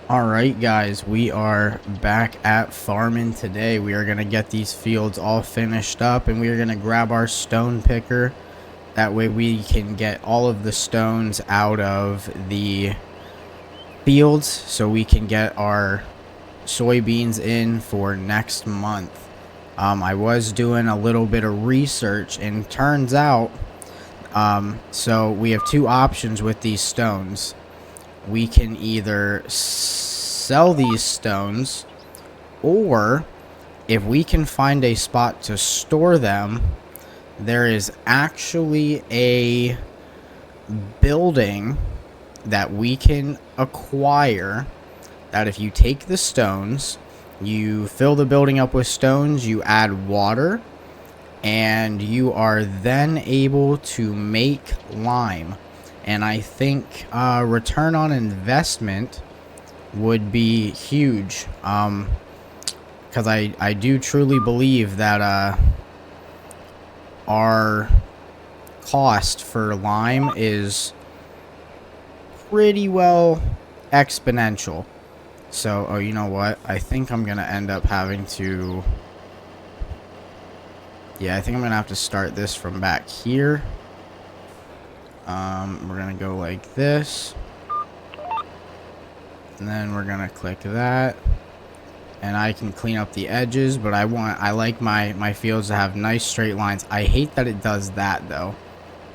Alright guys, we are back at farming today. We are going to get these fields all finished up and we are going to grab our stone picker. That way we can get all of the stones out of the fields so we can get our soybeans in for next month. I was doing a little bit of research and turns out, so we have two options with these stones. We can either sell these stones, or if we can find a spot to store them, there is actually a building that we can acquire that if you take the stones, you fill the building up with stones, you add water, and you are then able to make lime. And I think return on investment would be huge, because I do truly believe that our cost for lime is pretty well exponential. So, oh, you know what? I think I'm gonna end up having to, yeah, I think I'm gonna have to start this from back here. We're gonna go like this, and then we're gonna click that, and I can clean up the edges, but I like my fields to have nice straight lines. I hate that it does that though.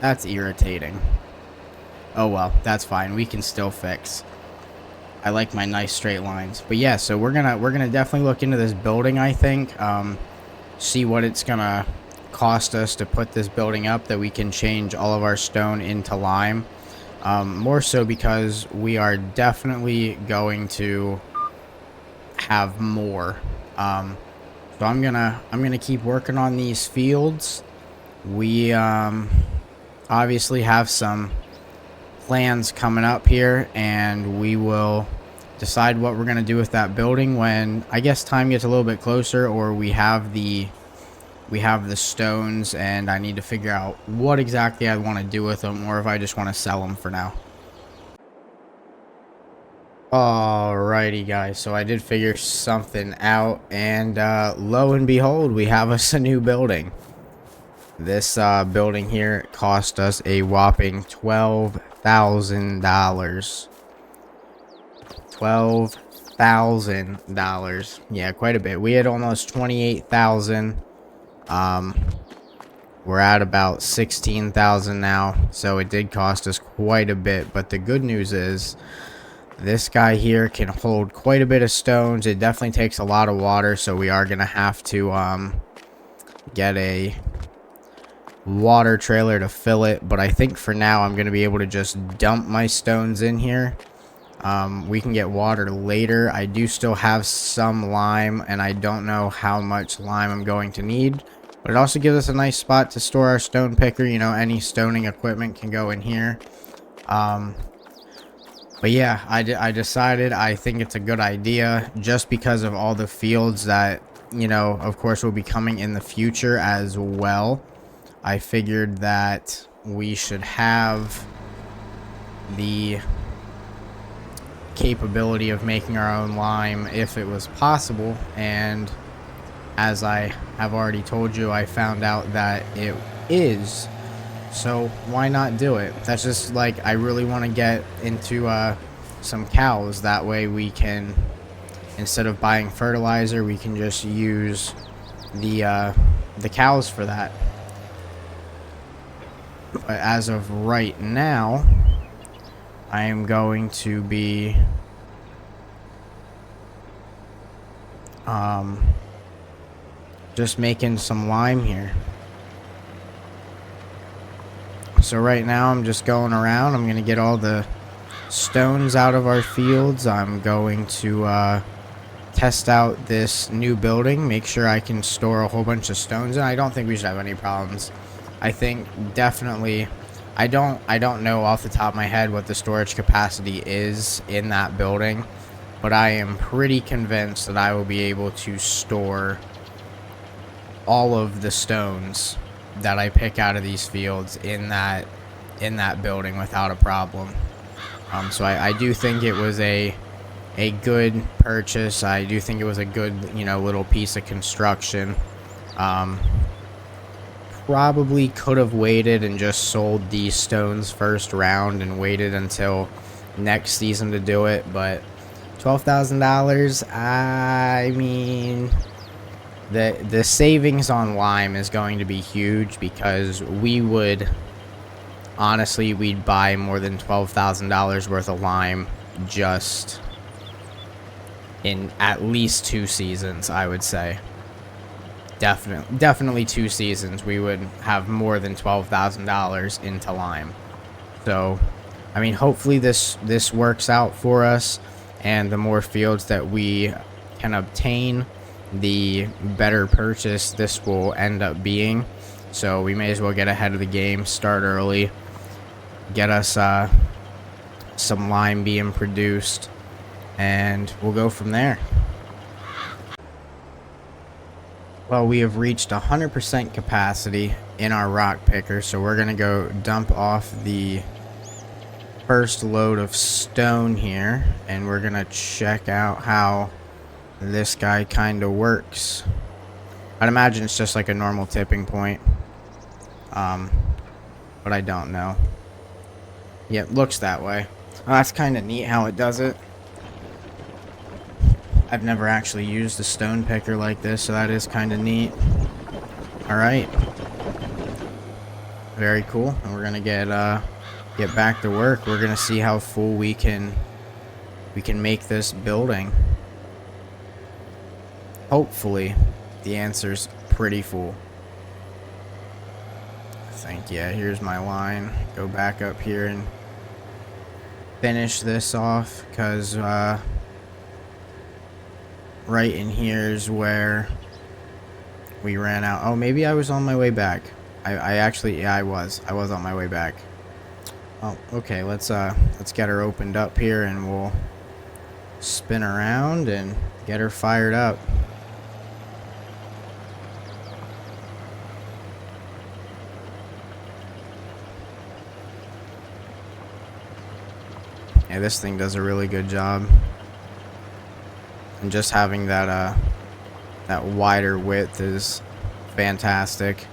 That's irritating. Oh well, that's fine. We can still fix. I like my nice straight lines. But yeah, so we're gonna definitely look into this building, I think. See what it's gonna cost us to put this building up, that we can change all of our stone into lime. More so because we are definitely going to have more. So I'm gonna keep working on these fields. We obviously have some plans coming up here, and we will decide what we're gonna do with that building when, I guess, time gets a little bit closer, or we have the stones and I need to figure out what exactly I want to do with them, or if I just want to sell them for now. Alrighty guys, so I did figure something out, and lo and behold, we have us a new building. This building here cost us a whopping $12,000. $12,000. Yeah, quite a bit. We had almost 28,000. We're at about 16,000 now, so it did cost us quite a bit. But the good news is this guy here can hold quite a bit of stones. It definitely takes a lot of water, so we are gonna have to get a water trailer to fill it. But I think for now I'm gonna be able to just dump my stones in here. We can get water later. I do still have some lime, and I don't know how much lime I'm going to need. But it also gives us a nice spot to store our stone picker. You know, any stoning equipment can go in here. But yeah, I decided I think it's a good idea, just because of all the fields that, you know, of course will be coming in the future as well. I figured that we should have the capability of making our own lime if it was possible, and as I have already told you, I found out that it is, so why not do it? That's just like, I really want to get into some cows. That way we can, instead of buying fertilizer, we can just use the cows for that. But as of right now, I am going to be just making some lime here. So right now I'm just going around. I'm gonna get all the stones out of our fields. I'm going to test out this new building, make sure I can store a whole bunch of stones, and I don't think we should have any problems. I think definitely, I don't know off the top of my head what the storage capacity is in that building, but I am pretty convinced that I will be able to store all of the stones that I pick out of these fields in that building without a problem. So I do think it was a a good purchase. I do think it was a good, you know, little piece of construction. Um, Probably could have waited and just sold these stones first round and waited until next season to do it, but $12,000, I mean, the savings on lime is going to be huge, because we would honestly, we'd buy more than $12,000 worth of lime just in at least 2 seasons, I would say. Definitely 2 seasons, we would have more than $12,000 into lime. So, I mean, hopefully this works out for us, and the more fields that we can obtain, the better purchase this will end up being. So we may as well get ahead of the game, start early, get us some lime being produced, and we'll go from there. Well, we have reached 100% capacity in our rock picker, so we're gonna go dump off the first load of stone here, and we're gonna check out how this guy kind of works. I'd imagine it's just like a normal tipping point, but I don't know. Yeah, it looks that way. Oh, that's kind of neat how it does it. I've never actually used a stone picker like this, so that is kind of neat. Alright. Very cool. And we're gonna get back to work. We're gonna see how full we can make this building. Hopefully, the answer's pretty full. I think, yeah, here's my line. Go back up here and finish this off, because right in here is where we ran out. Oh, maybe I was on my way back. I actually, yeah, I was on my way back. Oh, okay, let's get her opened up here, and we'll spin around and get her fired up. Yeah, this thing does a really good job. And just having that that wider width is fantastic.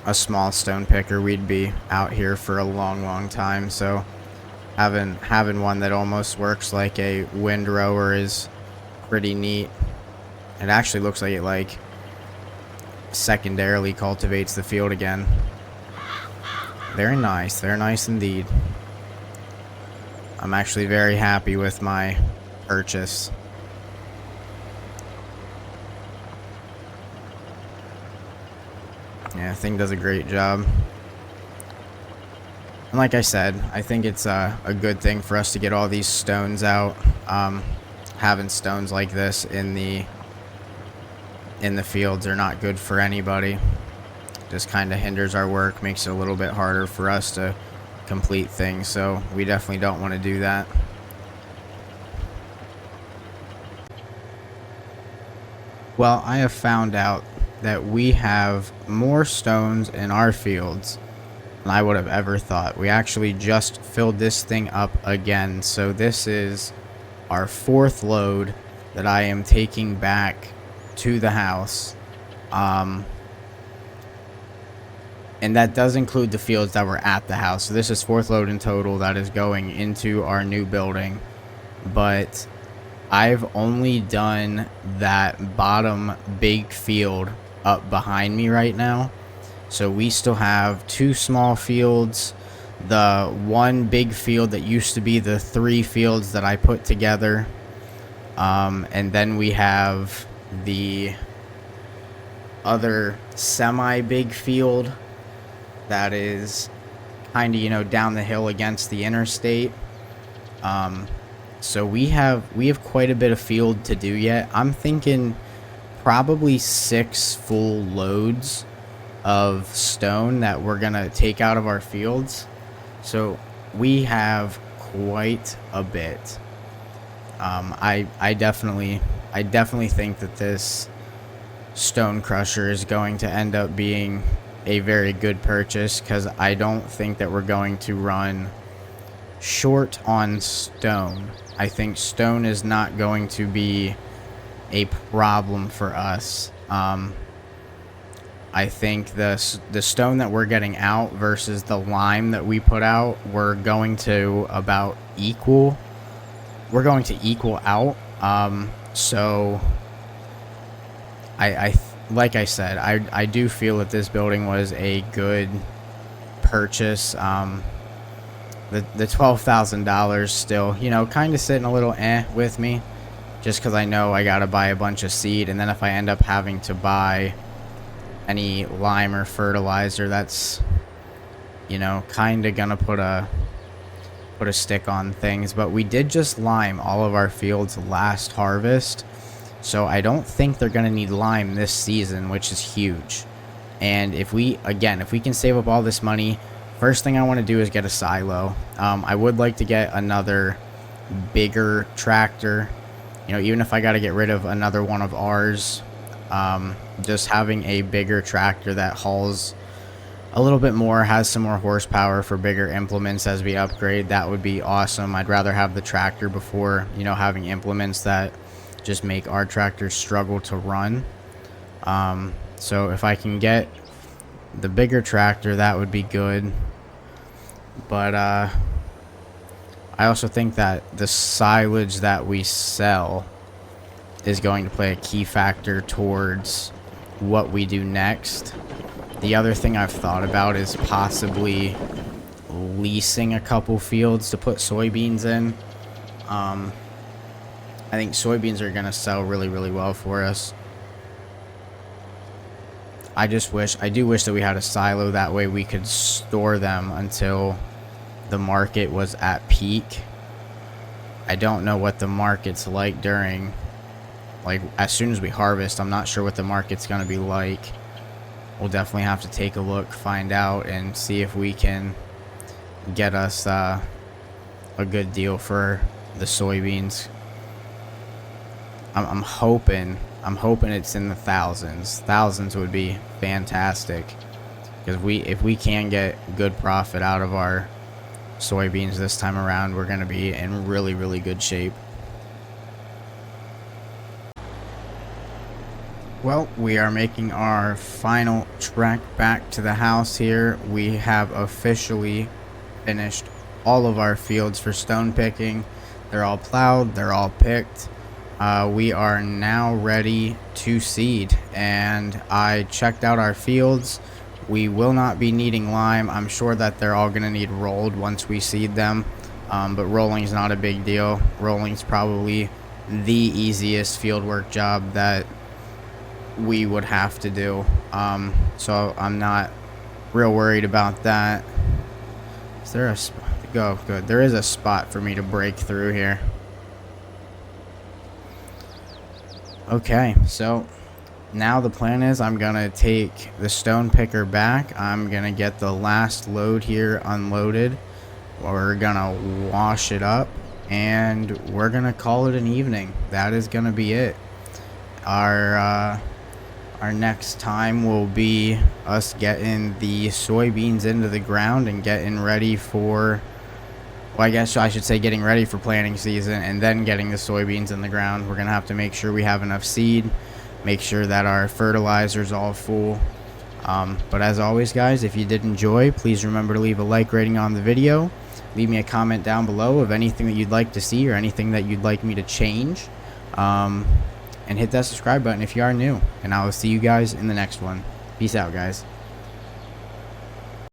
A small stone picker, we'd be out here for a long time, so having one that almost works like a windrower is pretty neat. It actually looks like it secondarily cultivates the field again. Very nice indeed. I'm actually very happy with my purchase. Yeah, the thing does a great job. And like I said, I think it's a good thing for us to get all these stones out. Having stones like this in the fields are not good for anybody. Just kind of hinders our work, makes it a little bit harder for us to complete things, so we definitely don't want to do that. Well, I have found out that we have more stones in our fields than I would have ever thought. We actually just filled this thing up again, so this is our 4th load that I am taking back to the house. And that does include the fields that were at the house. So this is 4th load in total that is going into our new building. But I've only done that bottom big field up behind me right now. So we still have 2 small fields. The 1 big field that used to be the 3 fields that I put together. And then we have the other semi-big field that is kind of, you know, down the hill against the interstate. So we have quite a bit of field to do yet. I'm thinking probably 6 full loads of stone that we're gonna take out of our fields. So we have quite a bit. I definitely think that this stone crusher is going to end up being a very good purchase, because I don't think that we're going to run short on stone. I think stone is not going to be a problem for us. I think the stone that we're getting out versus the lime that we put out, we're going to about equal. We're going to equal out. So like I said, I do feel that this building was a good purchase. The $12,000 still, you know, kind of sitting a little with me, just because I know I gotta buy a bunch of seed, and then if I end up having to buy any lime or fertilizer, that's, you know, kind of gonna put a stick on things. But we did just lime all of our fields last harvest, so I don't think they're gonna need lime this season, which is huge. And if we can save up all this money, first thing I want to do is get a silo. I would like to get another bigger tractor, you know, even if I got to get rid of another one of ours. Just having a bigger tractor that hauls a little bit more, has some more horsepower for bigger implements as we upgrade, that would be awesome. I'd rather have the tractor before, you know, having implements that just make our tractors struggle to run. So if I can get the bigger tractor, that would be good. But I also think that the silage that we sell is going to play a key factor towards what we do next. The other thing I've thought about is possibly leasing a couple fields to put soybeans in. I think soybeans are going to sell really, really well for us. I do wish that we had a silo, that way we could store them until the market was at peak. I don't know what the market's like during, like, as soon as we harvest. I'm not sure what the market's going to be like. We'll definitely have to take a look, find out, and see if we can get us a good deal for the soybeans. I'm hoping it's in the thousands. Thousands would be fantastic, because if we can get good profit out of our soybeans this time around, we're going to be in really, really good shape. Well, we are making our final trek back to the house here. We have officially finished all of our fields for stone picking. They're all plowed, they're all picked. We are now ready to seed, and I checked out our fields. We will not be needing lime. I'm sure that they're all going to need rolled once we seed them, but rolling is not a big deal. Rolling is probably the easiest fieldwork job that we would have to do, so I'm not real worried about that. Is there a spot? Go, good. There is a spot for me to break through here. Okay, so now the plan is I'm gonna take the stone picker back. I'm gonna get the last load here unloaded. We're gonna wash it up, and we're gonna call it an evening. That is gonna be it. Our next time will be us getting the soybeans into the ground and getting ready for, well, I guess I should say getting ready for planting season, and then getting the soybeans in the ground. We're going to have to make sure we have enough seed, make sure that our fertilizer's all full. But as always, guys, if you did enjoy, please remember to leave a like rating on the video. Leave me a comment down below of anything that you'd like to see or anything that you'd like me to change. And hit that subscribe button if you are new. And I will see you guys in the next one. Peace out, guys.